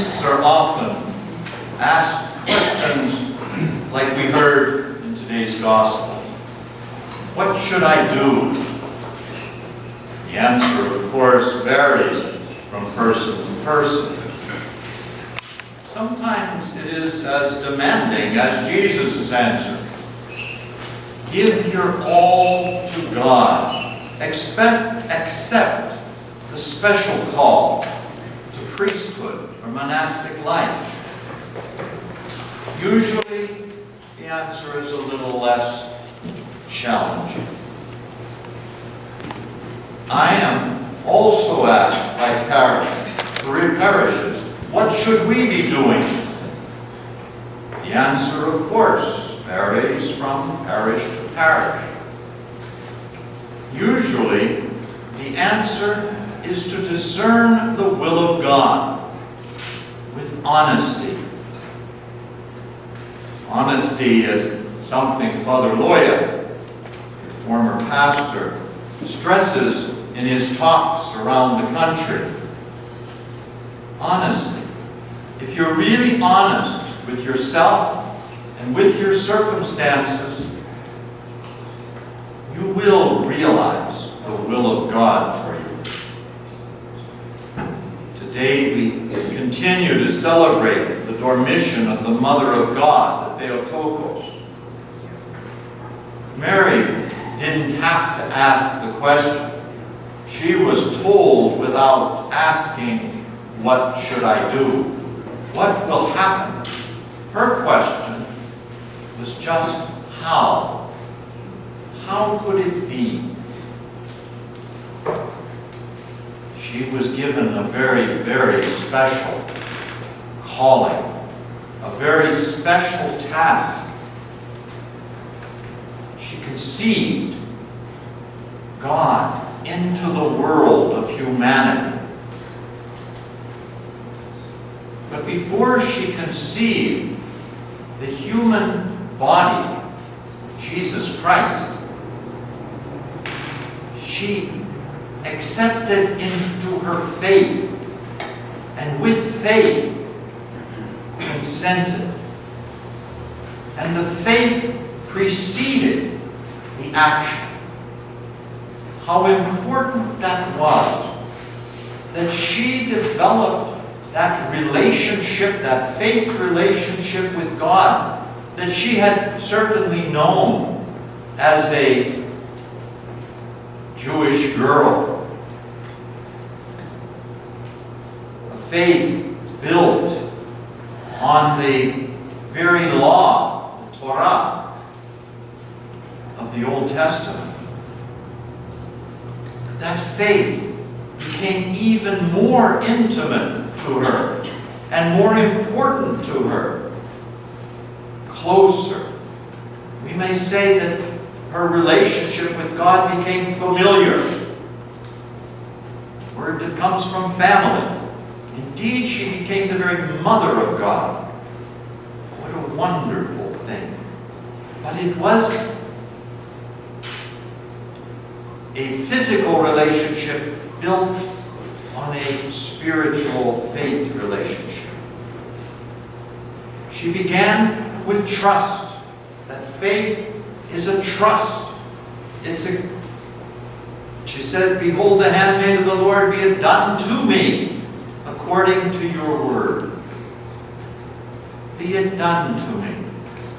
Priests are often asked questions like we heard in today's gospel. What should I do? The answer, of course, varies from person to person. Sometimes it is as demanding as Jesus' answer. Give your all to God. Accept the special call to priesthood or monastic life. Usually, the answer is a little less challenging. I am also asked by parishes, what should we be doing? The answer, of course, varies from parish to parish. Usually, the answer is to discern the will of God with honesty. Honesty is something Father Loya, a former pastor, stresses in his talks around the country. Honesty. If you're really honest with yourself and with your circumstances, you will realize the will of God for you. Today we continue to celebrate the Dormition of the Mother of God, the Theotokos. Mary didn't have to ask the question. She was told without asking, what should I do? What will happen? Her question was just how. How could it be? She was given a very, very special calling, a very special task. She conceived God into the world of humanity. But before she conceived the human body of Jesus Christ, she accepted into her faith, and with faith consented. And the faith preceded the action. How important that was, that she developed that relationship, that faith relationship with God, that she had certainly known as a Jewish girl. A faith built on the very law, the Torah, of the Old Testament. That faith became even more intimate to her and more important to her, closer. We may say that her relationship with God became familiar. A word that comes from family. Indeed, she became the very mother of God. What a wonderful thing. But it was a physical relationship built on a spiritual faith relationship. She began with trust. That faith is a trust. She said, behold, the handmaid of the Lord, be it done to me according to your word. Be it done to me.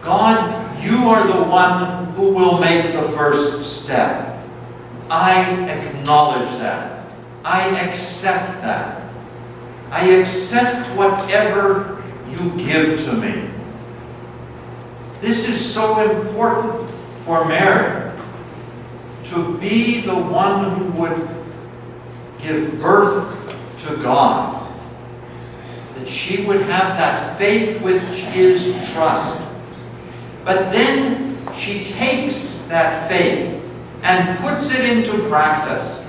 God, you are the one who will make the first step. I acknowledge that. I accept that. I accept whatever you give to me. This is so important for Mary, to be the one who would give birth to God. That she would have that faith which is trust. But then she takes that faith and puts it into practice.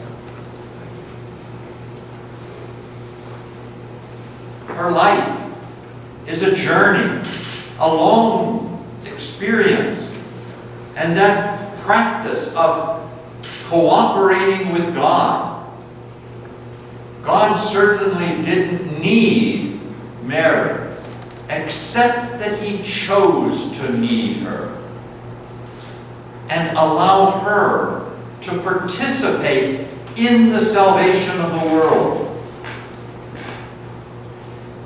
Her life is a journey, a long experience. And that practice of cooperating with God. God certainly didn't need Mary, except that he chose to need her and allowed her to participate in the salvation of the world.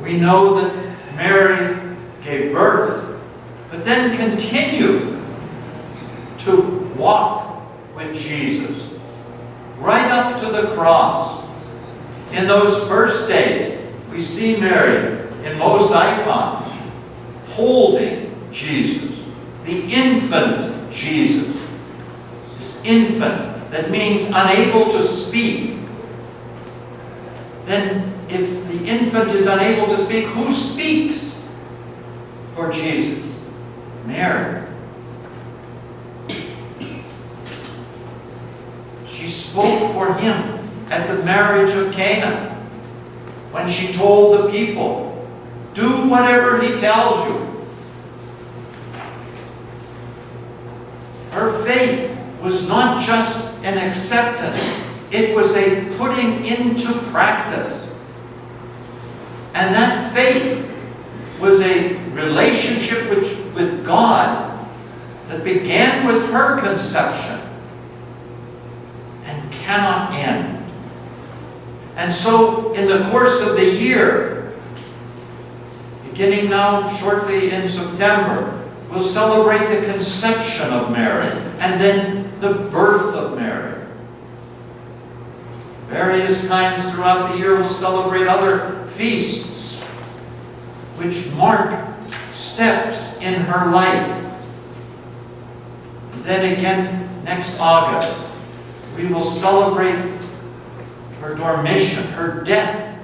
We know that Mary gave birth, but then continued to walk with Jesus right up to the cross. In those first days, we see Mary in most icons holding Jesus, the infant Jesus. This infant that means unable to speak. Then if the infant is unable to speak, who speaks for Jesus? Mary. She spoke for him at the marriage of Cana when she told the people, do whatever he tells you. Her faith was not just an acceptance, it was a putting into practice. And that faith was a relationship with God that began with her conception and cannot end. And so, in the course of the year, beginning now shortly in September, we'll celebrate the conception of Mary and then the birth of Mary. Various times throughout the year we'll celebrate other feasts which mark steps in her life. And then again, next August, we will celebrate her dormition, her death.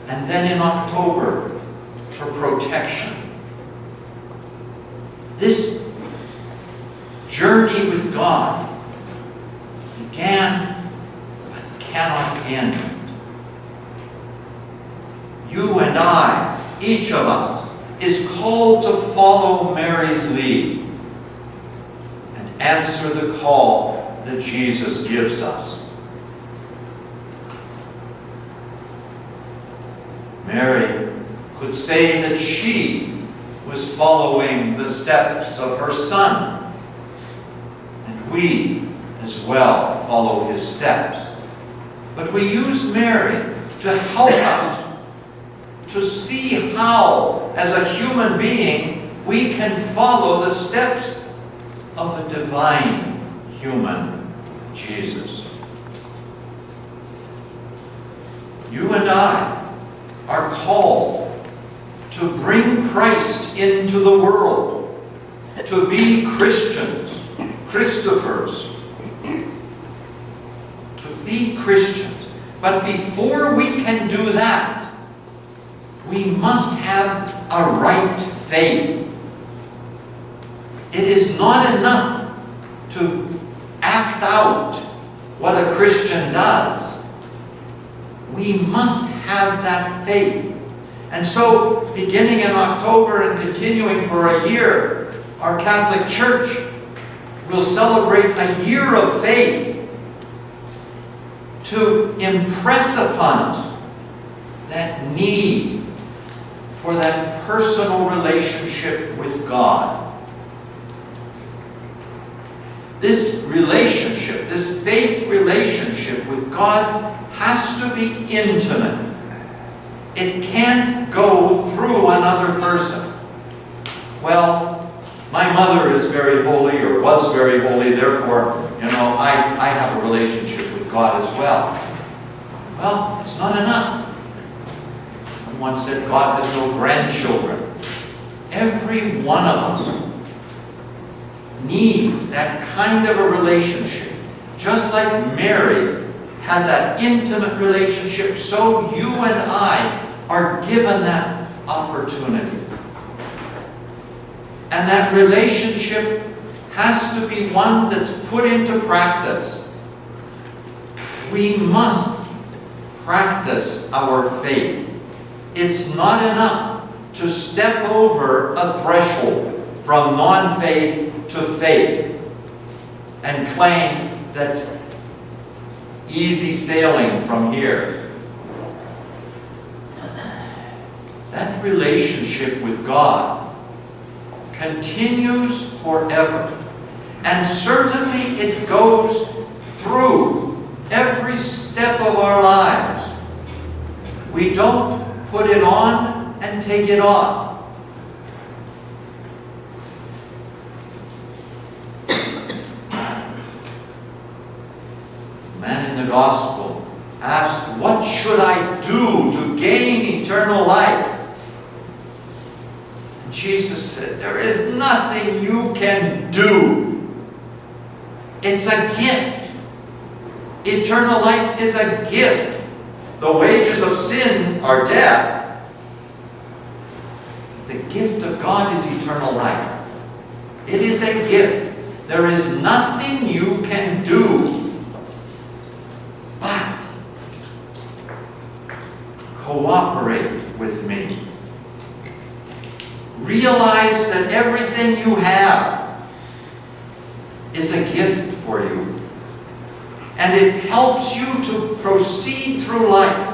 And then in October, her protection. This journey with God began but cannot end. You and I, each of us, is called to follow Mary's lead and answer the call that Jesus gives us. Mary could say that she was following the steps of her Son, and we as well follow his steps. But we use Mary to help us to see how, as a human being, we can follow the steps of a divine human Jesus. You and I are called to bring Christ into the world, to be Christians, Christophers, to be Christians. But before we can do that, we must have a right faith. It is not enough to act out what a Christian does. We must have that faith. And so, beginning in October and continuing for a year, our Catholic Church will celebrate a year of faith to impress upon us that need for that personal relationship with God. This relationship, this faith relationship with God has to be intimate. It can't go through another person. Well, my mother is very holy or was very holy, therefore, I have a relationship with God as well. Well, it's not enough. Someone said God has no grandchildren. Every one of us needs that kind of a relationship. Just like Mary had that intimate relationship, so you and I are given that opportunity. And that relationship has to be one that's put into practice. We must practice our faith. It's not enough to step over a threshold from non-faith to faith and claim that easy sailing from here. that relationship with God continues forever. And certainly it goes through every step of our lives. We don't put it on and take it off. The man in the gospel asked, "What should I do to gain eternal life?" And Jesus said, "There is nothing you can do. It's a gift. Eternal life is a gift. The wages of sin are death. The gift of God is eternal life. It is a gift. There is nothing you can do but cooperate with me. Realize that everything you have is a gift for you. And it helps you to proceed through life.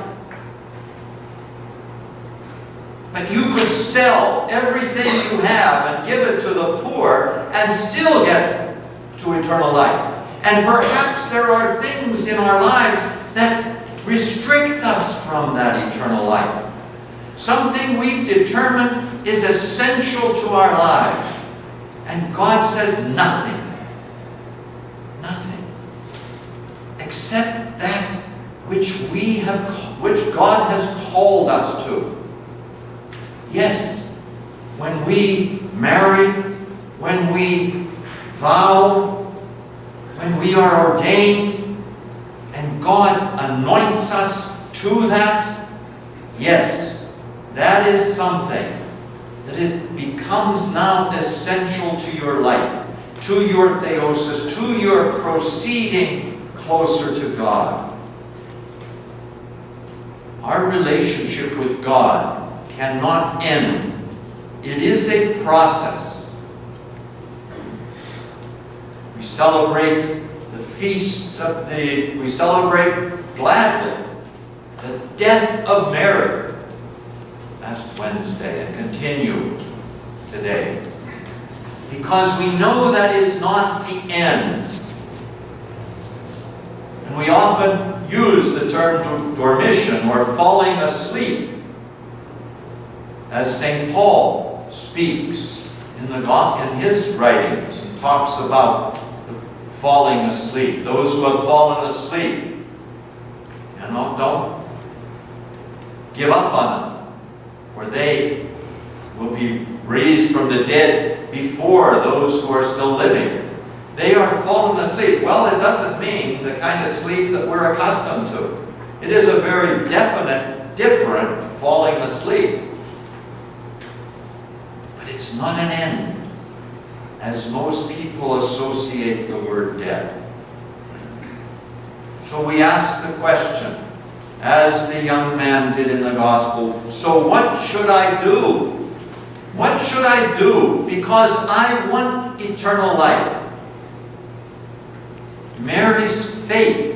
But you could sell everything you have and give it to the poor and still get to eternal life. And perhaps there are things in our lives that restrict us from that eternal life. Something we've determined is essential to our lives. And God says nothing. Nothing. Except that which God has called us to. Yes, when we marry, when we vow, when we are ordained, and God anoints us to that, yes, that is something that it becomes now essential to your life, to your theosis, to your proceeding closer to God. Our relationship with God cannot end. It is a process. We celebrate we celebrate gladly the death of Mary. That's Wednesday, and continue today. Because we know that is not the end. And we often use the term dormition or falling asleep, as St. Paul speaks in his writings. He talks about the falling asleep, those who have fallen asleep. Don't give up on them, for they will be raised from the dead before those who are still living. They are fallen asleep. Well, it doesn't mean the kind of sleep that we're accustomed to. It is a very definite, different falling asleep. But it's not an end, as most people associate the word death. So we ask the question, as the young man did in the gospel, so what should I do? What should I do? Because I want eternal life. Mary's faith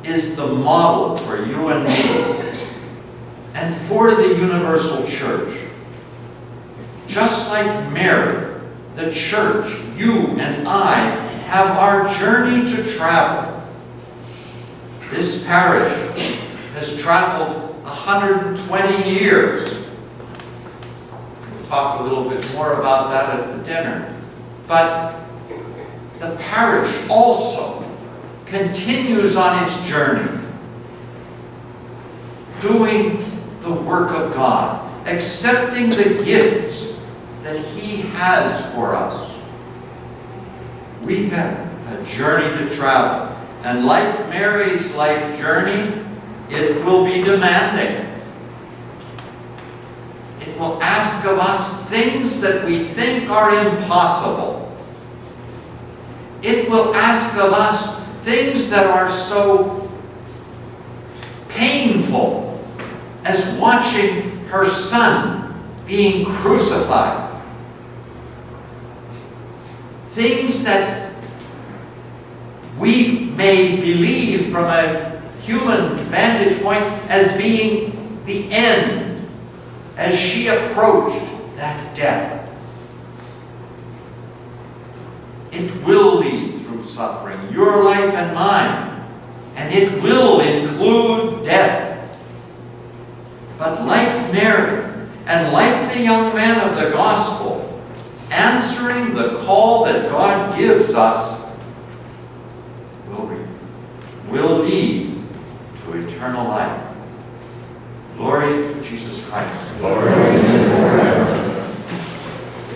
is the model for you and me, and for the universal church. Just like Mary, the church, you and I, have our journey to travel. This parish has traveled 120 years. We'll talk a little bit more about that at the dinner. But the parish also continues on its journey, doing the work of God, accepting the gifts that He has for us. We have a journey to travel. And like Mary's life journey, it will be demanding. It will ask of us things that we think are impossible. It will ask of us things that are so painful as watching her Son being crucified. Things that we may believe from a human vantage point as being the end. as she approached that death. It will lead through suffering, your life and mine, and it will include death. But like Mary, and like the young man of the gospel, answering the call that God gives us will lead to eternal life. Glory to Jesus Christ. Glory